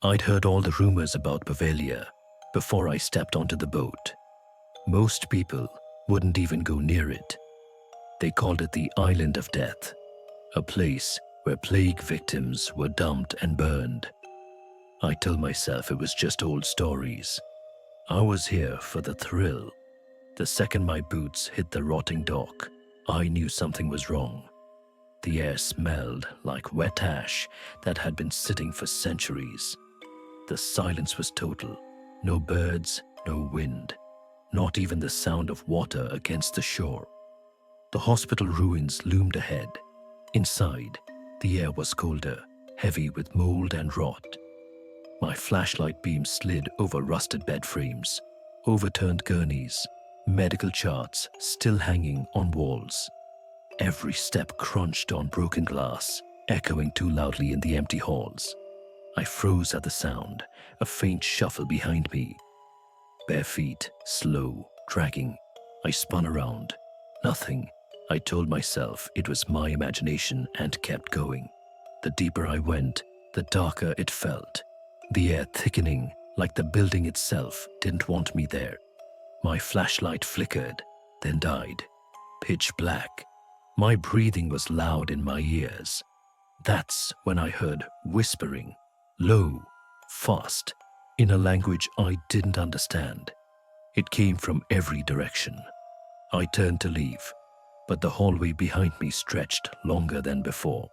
I'd heard all the rumors about Bavaria before I stepped onto the boat. Most people wouldn't even go near it. They called it the Island of Death, a place where plague victims were dumped and burned. I told myself it was just old stories. I was here for the thrill. The second my boots hit the rotting dock, I knew something was wrong. The air smelled like wet ash that had been sitting for centuries. The silence was total. No birds, no wind, not even the sound of water against the shore. The hospital ruins loomed ahead. Inside, the air was colder, heavy with mold and rot. My flashlight beam slid over rusted bed frames, overturned gurneys, medical charts still hanging on walls. Every step crunched on broken glass, echoing too loudly in the empty halls. I froze at the sound, a faint shuffle behind me. Bare feet, slow, dragging. I spun around. Nothing. I told myself it was my imagination and kept going. The deeper I went, the darker it felt. The air thickening, like the building itself didn't want me there. My flashlight flickered, then died. Pitch black. My breathing was loud in my ears. That's when I heard whispering, low, fast, in a language I didn't understand. It came from every direction. I turned to leave, but the hallway behind me stretched longer than before.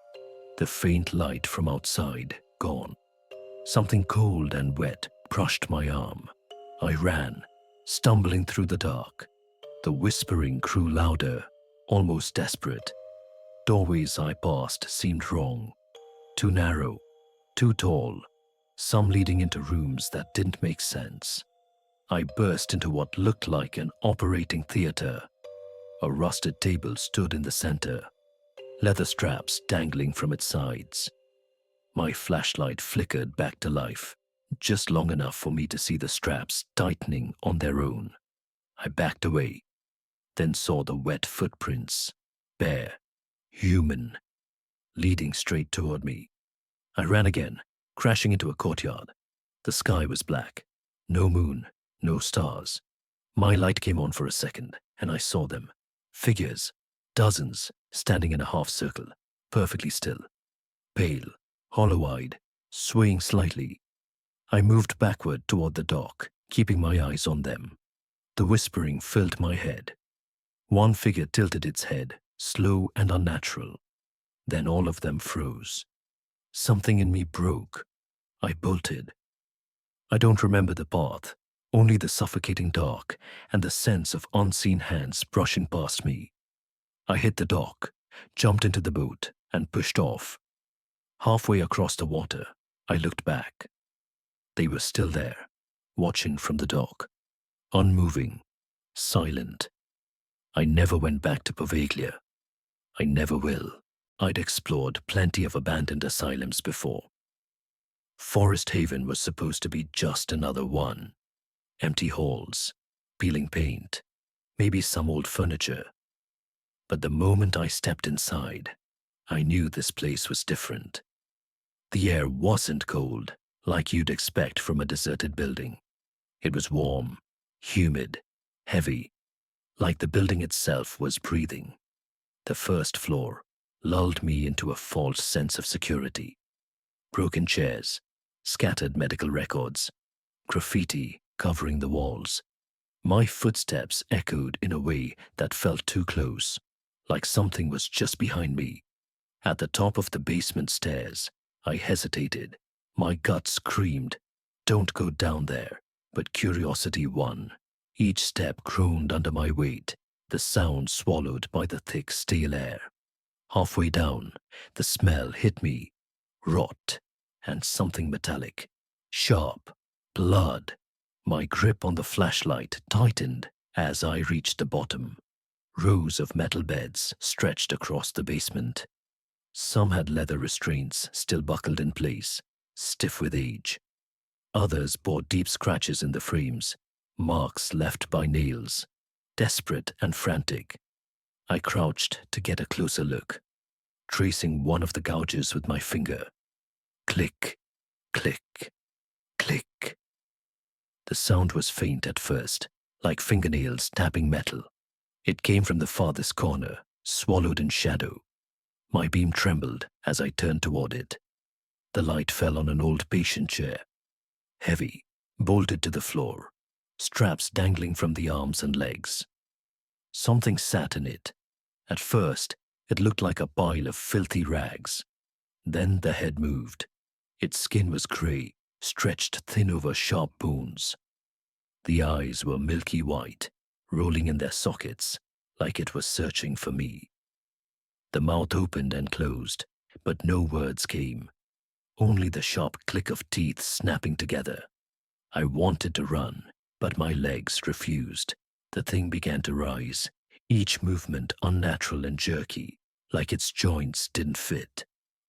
The faint light from outside gone. Something cold and wet brushed my arm. I ran, stumbling through the dark. The whispering grew louder, almost desperate. Doorways I passed seemed wrong. Too narrow, too tall, some leading into rooms that didn't make sense. I burst into what looked like an operating theater. A rusted table stood in the center, leather straps dangling from its sides. My flashlight flickered back to life, just long enough for me to see the straps tightening on their own. I backed away, then saw the wet footprints, bare, human, leading straight toward me. I ran again, crashing into a courtyard. The sky was black. No moon, no stars. My light came on for a second, and I saw them. Figures, dozens, standing in a half circle, perfectly still. Pale, hollow-eyed, swaying slightly. I moved backward toward the dock, keeping my eyes on them. The whispering filled my head. One figure tilted its head, slow and unnatural. Then all of them froze. Something in me broke. I bolted. I don't remember the path, only the suffocating dark and the sense of unseen hands brushing past me. I hit the dock, jumped into the boat, and pushed off. Halfway across the water, I looked back. They were still there, watching from the dock, unmoving, silent. I never went back to Poveglia. I never will. I'd explored plenty of abandoned asylums before. Forest Haven was supposed to be just another one. Empty halls, peeling paint, maybe some old furniture. But the moment I stepped inside, I knew this place was different. The air wasn't cold, like you'd expect from a deserted building. It was warm, humid, heavy, like the building itself was breathing. The first floor lulled me into a false sense of security. Broken chairs, scattered medical records, graffiti covering the walls. My footsteps echoed in a way that felt too close, like something was just behind me. At the top of the basement stairs, I hesitated. My gut screamed, "Don't go down there." But curiosity won. Each step groaned under my weight, the sound swallowed by the thick, stale air. Halfway down, the smell hit me. Rot and something metallic. Sharp. Blood. My grip on the flashlight tightened as I reached the bottom. Rows of metal beds stretched across the basement. Some had leather restraints still buckled in place, stiff with age. Others bore deep scratches in the frames, marks left by nails. Desperate and frantic, I crouched to get a closer look, tracing one of the gouges with my finger. Click, click. The sound was faint at first, like fingernails tapping metal. It came from the farthest corner, swallowed in shadow. My beam trembled as I turned toward it. The light fell on an old patient chair, heavy, bolted to the floor, straps dangling from the arms and legs. Something sat in it. At first, it looked like a pile of filthy rags. Then the head moved. Its skin was gray, stretched thin over sharp bones. The eyes were milky white, rolling in their sockets, like it was searching for me. The mouth opened and closed, but no words came. Only the sharp click of teeth snapping together. I wanted to run, but my legs refused. The thing began to rise, each movement unnatural and jerky, like its joints didn't fit.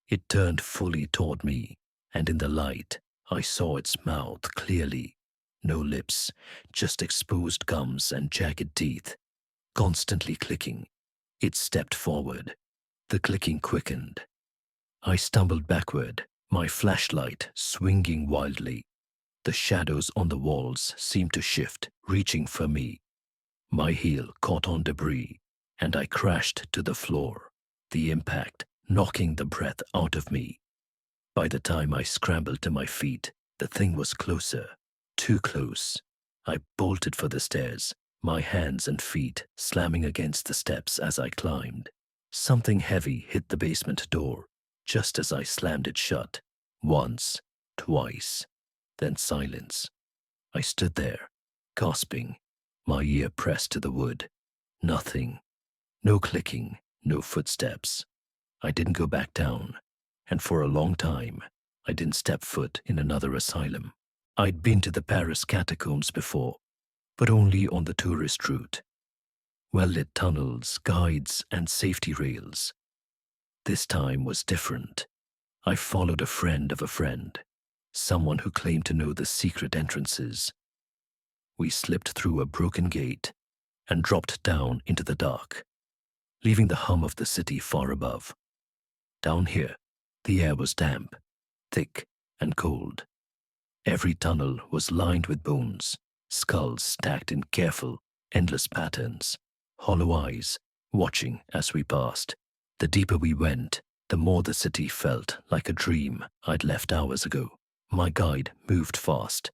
It turned fully toward me, and in the light, I saw its mouth clearly. No lips, just exposed gums and jagged teeth, constantly clicking. It stepped forward. The clicking quickened. I stumbled backward, my flashlight swinging wildly. The shadows on the walls seemed to shift, reaching for me. My heel caught on debris, and I crashed to the floor, the impact knocking the breath out of me. By the time I scrambled to my feet, the thing was closer, too close. I bolted for the stairs, my hands and feet slamming against the steps as I climbed. Something heavy hit the basement door, just as I slammed it shut. Once, twice, then silence. I stood there, gasping, my ear pressed to the wood. Nothing. No clicking, no footsteps. I didn't go back down, and for a long time, I didn't step foot in another asylum. I'd been to the Paris catacombs before, but only on the tourist route. Well-lit tunnels, guides, and safety rails. This time was different. I followed a friend of a friend, someone who claimed to know the secret entrances. We slipped through a broken gate and dropped down into the dark, leaving the hum of the city far above. Down here, the air was damp, thick, and cold. Every tunnel was lined with bones, skulls stacked in careful, endless patterns, hollow eyes watching as we passed. The deeper we went, the more the city felt like a dream I'd left hours ago. My guide moved fast,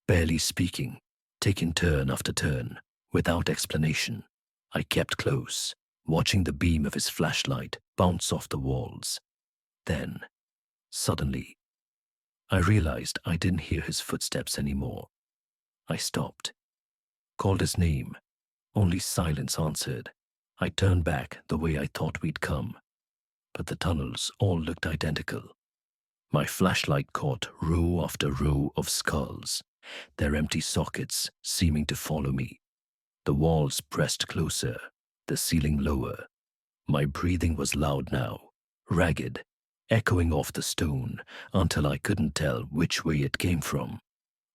barely speaking, taking turn after turn, without explanation. I kept close, watching the beam of his flashlight bounce off the walls. Then, suddenly, I realized I didn't hear his footsteps anymore. I stopped, called his name. Only silence answered. I turned back the way I thought we'd come, but the tunnels all looked identical. My flashlight caught row after row of skulls, their empty sockets seeming to follow me. The walls pressed closer, the ceiling lower. My breathing was loud now, ragged, echoing off the stone until I couldn't tell which way it came from.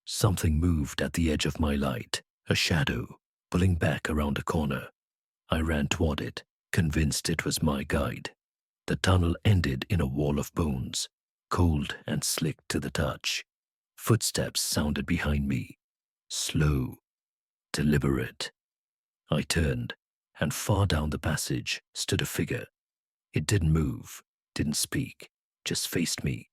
Something moved at the edge of my light, a shadow, pulling back around a corner. I ran toward it, convinced it was my guide. The tunnel ended in a wall of bones, cold and slick to the touch. Footsteps sounded behind me, slow, deliberate. I turned, and far down the passage stood a figure. It didn't move, didn't speak, just faced me.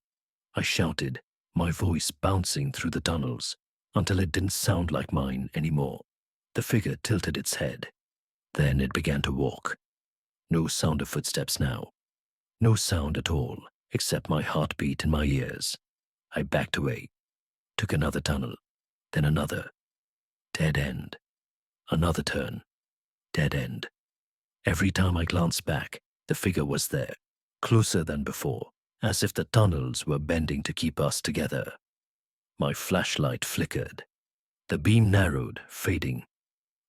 I shouted, my voice bouncing through the tunnels, until it didn't sound like mine anymore. The figure tilted its head. Then it began to walk. No sound of footsteps now. No sound at all, except my heartbeat in my ears. I backed away, took another tunnel, then another. Dead end. Another turn. Dead end. Every time I glanced back, the figure was there, closer than before, as if the tunnels were bending to keep us together. My flashlight flickered. The beam narrowed, fading.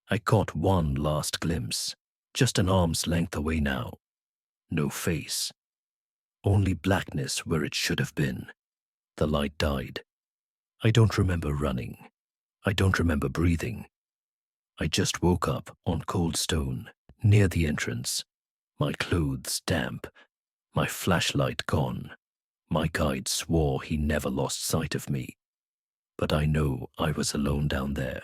I caught one last glimpse, just an arm's length away now. No face. Only blackness where it should have been. The light died. I don't remember running. I don't remember breathing. I just woke up on cold stone, near the entrance. My clothes damp. My flashlight gone. My guide swore he never lost sight of me. but I know I was alone down there.